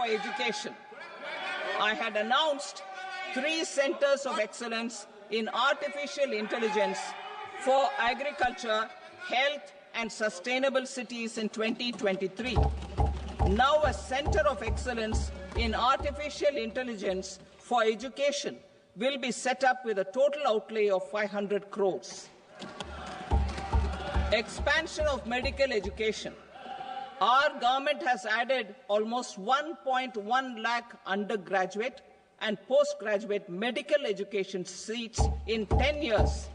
for education. I had announced 3 centers of excellence in artificial intelligence for agriculture, health, and sustainable cities in 2023. Now a center of excellence in artificial intelligence for education will be set up with a total outlay of 500 crores. Expansion of medical education. Our government has added almost 1.1 lakh undergraduate and postgraduate medical education seats in 10 years,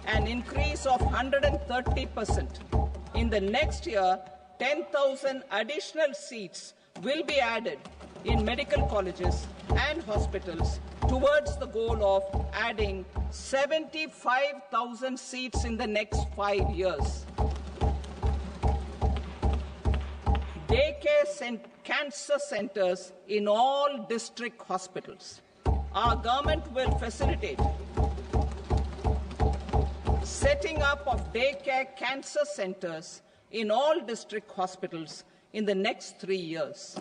an increase of 130%. In the next year, 10,000 additional seats will be added in medical colleges and hospitals towards the goal of adding 75,000 seats in the next 5 years. Daycare cancer centers in all district hospitals. Our government will facilitate setting up of daycare cancer centers in all district hospitals in the next 3 years.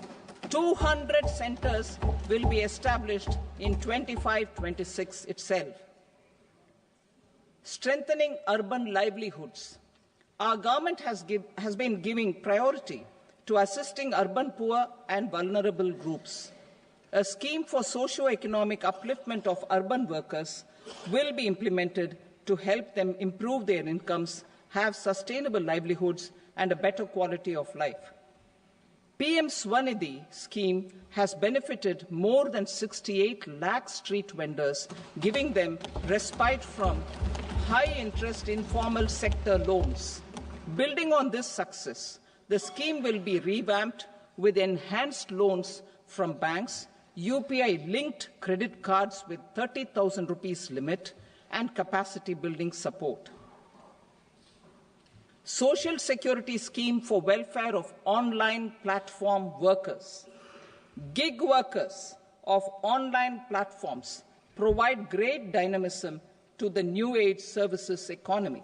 200 centers will be established in 25-26 itself. Strengthening urban livelihoods. Our government has been giving priority to assisting urban poor and vulnerable groups. A scheme for socio-economic upliftment of urban workers will be implemented to help them improve their incomes, have sustainable livelihoods, and a better quality of life. PM Swanidhi scheme has benefited more than 68 lakh street vendors, giving them respite from high-interest informal sector loans. Building on this success, the scheme will be revamped with enhanced loans from banks, UPI-linked credit cards with 30,000 rupees limit, and capacity building support. Social Security Scheme for welfare of online platform workers. Gig workers of online platforms provide great dynamism to the new age services economy.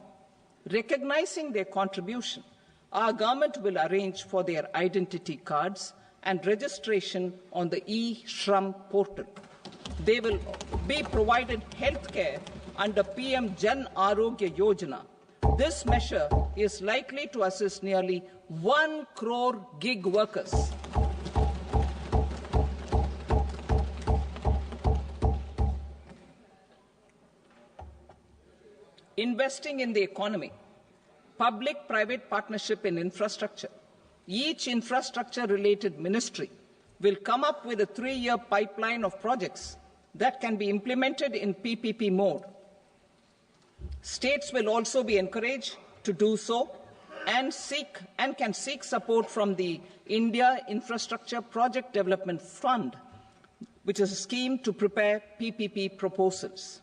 Recognizing their contribution, our government will arrange for their identity cards and registration on the e-Shram portal. They will be provided health care under PM Jan Arogya Yojana. This measure is likely to assist nearly 1 crore gig workers. Investing in the economy. Public-private partnership in infrastructure. Each infrastructure-related ministry will come up with a 3-year pipeline of projects that can be implemented in PPP mode. States will also be encouraged to do so and can seek support from the India Infrastructure Project Development Fund, which is a scheme to prepare PPP proposals.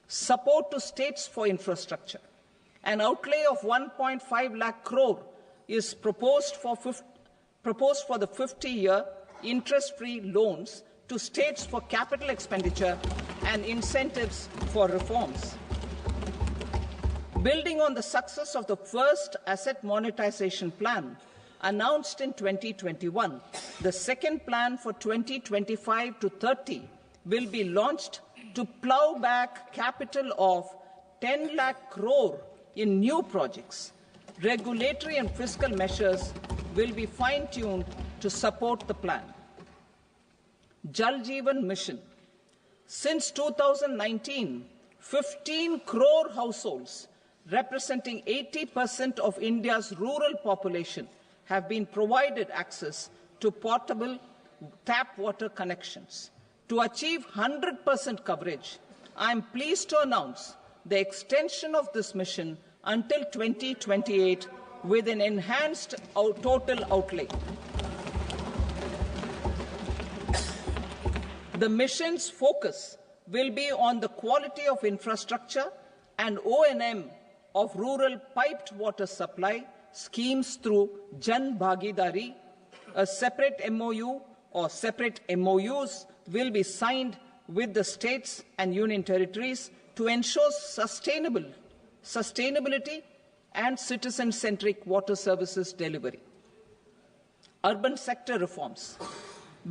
Support to states for infrastructure. An outlay of 1.5 lakh crore is proposed for the 50-year interest-free loans to states for capital expenditure and incentives for reforms. Building on the success of the first asset monetization plan announced in 2021, the second plan for 2025 to 30 will be launched to plough back capital of 10 lakh crore in new projects. Regulatory and fiscal measures will be fine-tuned to support the plan. Jal Jeevan Mission. Since 2019, 15 crore households, representing 80% of India's rural population, have been provided access to portable tap water connections. To achieve 100% coverage, I am pleased to announce the extension of this mission until 2028 with an enhanced total outlay. The mission's focus will be on the quality of infrastructure and O&M of rural piped water supply schemes through Jan Bhagidari. A separate MOU or separate MOUs will be signed with the states and union territories to ensure sustainability and citizen-centric water services delivery. Urban sector reforms.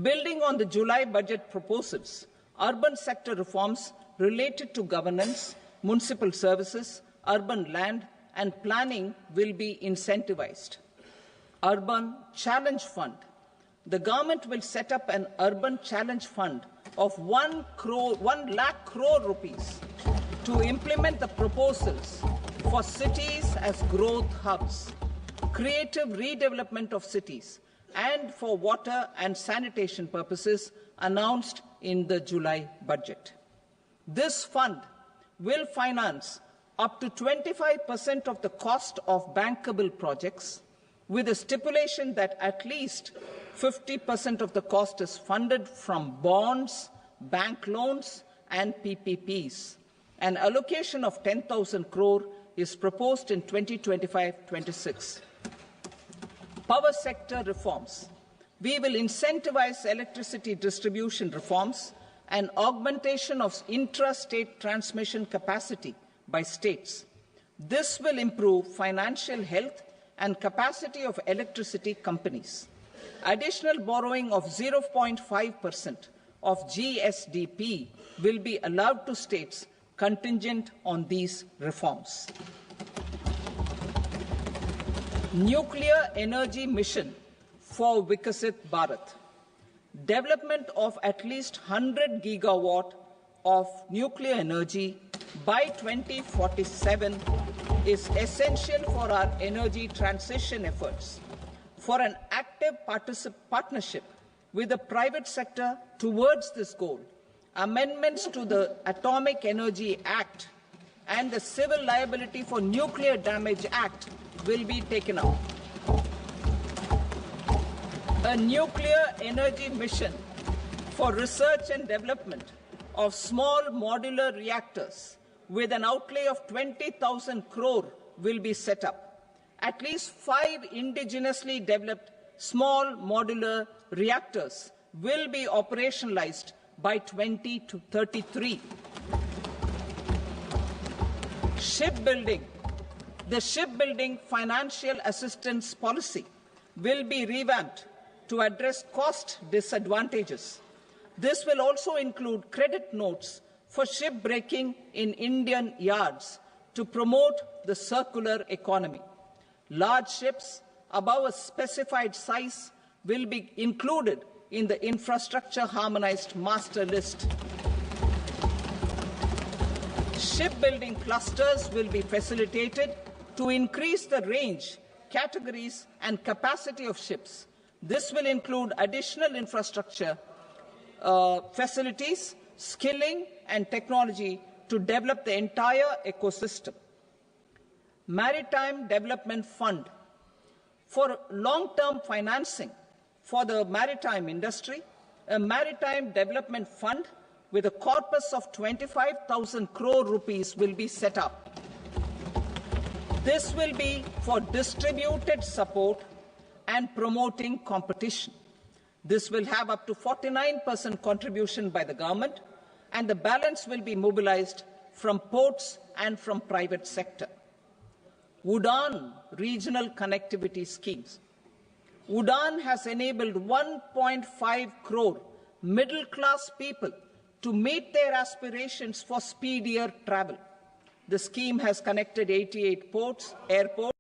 Building on the July budget proposals, urban sector reforms related to governance, municipal services, urban land and planning will be incentivized. Urban Challenge Fund. The government will set up an Urban Challenge Fund of 1 lakh crore rupees to implement the proposals for cities as growth hubs, creative redevelopment of cities, and for water and sanitation purposes announced in the July budget. This fund will finance up to 25% of the cost of bankable projects, with a stipulation that at least 50% of the cost is funded from bonds, bank loans, and PPPs. An allocation of 10,000 crore is proposed in 2025-26. Power sector reforms. We will incentivize electricity distribution reforms and augmentation of intra-state transmission capacity by states. This will improve financial health and capacity of electricity companies. Additional borrowing of 0.5% of GSDP will be allowed to states contingent on these reforms. Nuclear Energy Mission for Vikasit Bharat. Development of at least 100 gigawatt of nuclear energy by 2047 is essential for our energy transition efforts. For an active partnership with the private sector towards this goal, amendments to the Atomic Energy Act and the Civil Liability for Nuclear Damage Act will be taken up. A nuclear energy mission for research and development of small modular reactors with an outlay of 20,000 crore will be set up. At least 5 indigenously developed small modular reactors will be operationalized by 2033. Shipbuilding. The shipbuilding financial assistance policy will be revamped to address cost disadvantages. This will also include credit notes for shipbreaking in Indian yards to promote the circular economy. Large ships above a specified size will be included in the infrastructure harmonized master list. Shipbuilding clusters will be facilitated to increase the range, categories, and capacity of ships. This will include additional infrastructure, facilities, skilling, and technology to develop the entire ecosystem. Maritime Development Fund. For long-term financing for the maritime industry, a Maritime Development Fund with a corpus of 25,000 crore rupees will be set up. This will be for distributed support and promoting competition. This will have up to 49% contribution by the government, and the balance will be mobilized from ports and from private sector. UDAN regional connectivity schemes. UDAN has enabled 1.5 crore middle-class people to meet their aspirations for speedier travel. The scheme has connected 88 airports,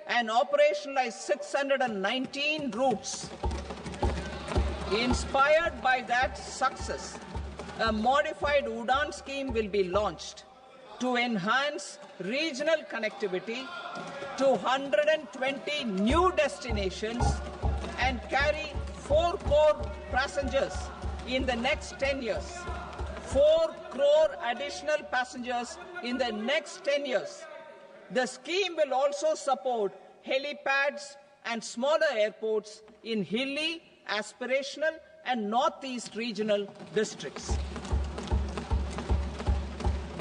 and operationalized 619 routes. Inspired by that success, a modified UDAN scheme will be launched to enhance regional connectivity to 120 new destinations and carry 4 crore passengers in the next 10 years. 4 crore additional passengers in the next 10 years. The scheme will also support helipads and smaller airports in hilly, aspirational, and northeast regional districts.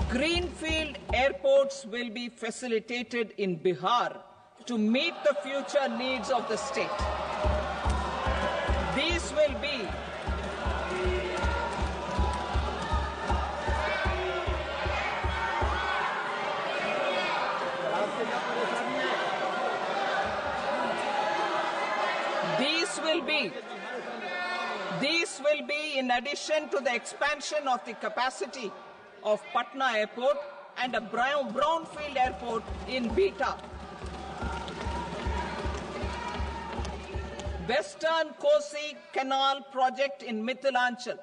Greenfield airports will be facilitated in Bihar to meet the future needs of the state. These will be These will be in addition to the expansion of the capacity of Patna Airport and a brownfield airport in Beta. Western Kosi Canal project in Mithilanchal.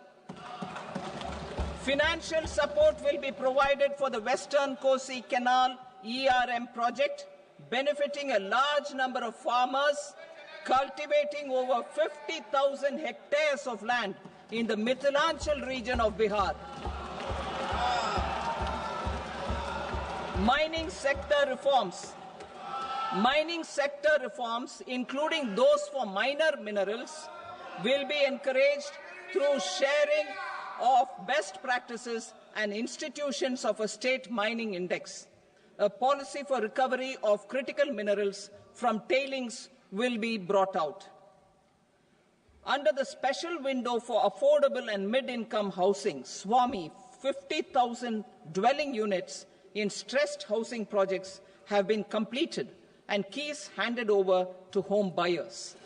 Financial support will be provided for the Western Kosi Canal ERM project, benefiting a large number of farmers cultivating over 50,000 hectares of land in the Mithilanchal region of Bihar. Mining sector reforms. Mining sector reforms, including those for minor minerals, will be encouraged through sharing of best practices and institutions of a state mining index. A policy for recovery of critical minerals from tailings will be brought out. Under the special window for affordable and mid-income housing, SWAMI, 50,000 dwelling units in stressed housing projects have been completed and keys handed over to home buyers.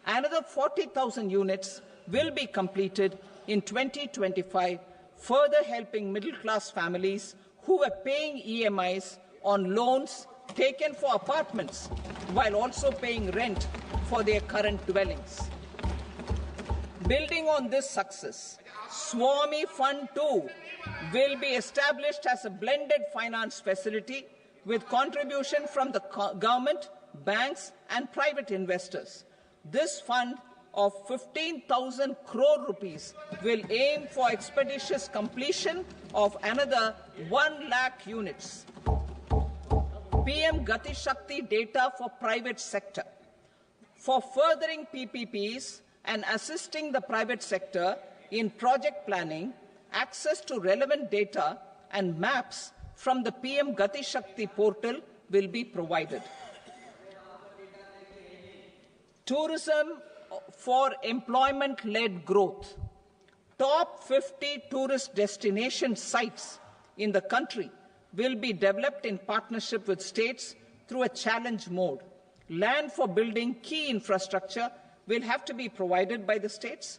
Another 40,000 units will be completed in 2025, further helping middle-class families who were paying EMIs on loans taken for apartments while also paying rent for their current dwellings. Building on this success, SWAMI Fund 2 will be established as a blended finance facility with contribution from the government, banks and private investors. This fund of 15,000 crore rupees will aim for expeditious completion of another 1 lakh units. PM Gati Shakti data for private sector. For furthering PPPs and assisting the private sector in project planning, access to relevant data and maps from the PM Gati Shakti portal will be provided. Tourism for employment-led growth. Top 50 tourist destination sites in the country will be developed in partnership with states through a challenge mode. Land for building key infrastructure will have to be provided by the states,